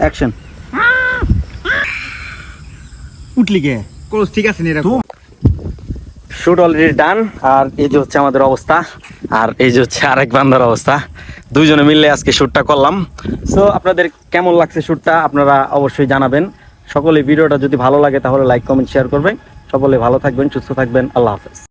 Action. উঠলি কে close ঠিক আছে নি এরকম শুট অলরেডি ডান। আর এই যে হচ্ছে আমাদের অবস্থা, আর এই যে হচ্ছে আরেক বান্দার অবস্থা। দুইজনে মিলে আজকে শ্যুটটা করলাম। সো আপনাদের কেমন লাগছে শ্যুটটা আপনারা অবশ্যই জানাবেন। সকলে ভিডিওটা যদি ভালো লাগে তাহলে লাইক কমেন্ট শেয়ার করবেন। সকলে ভালো থাকবেন, সুস্থ থাকবেন। আল্লাহ হাফেজ।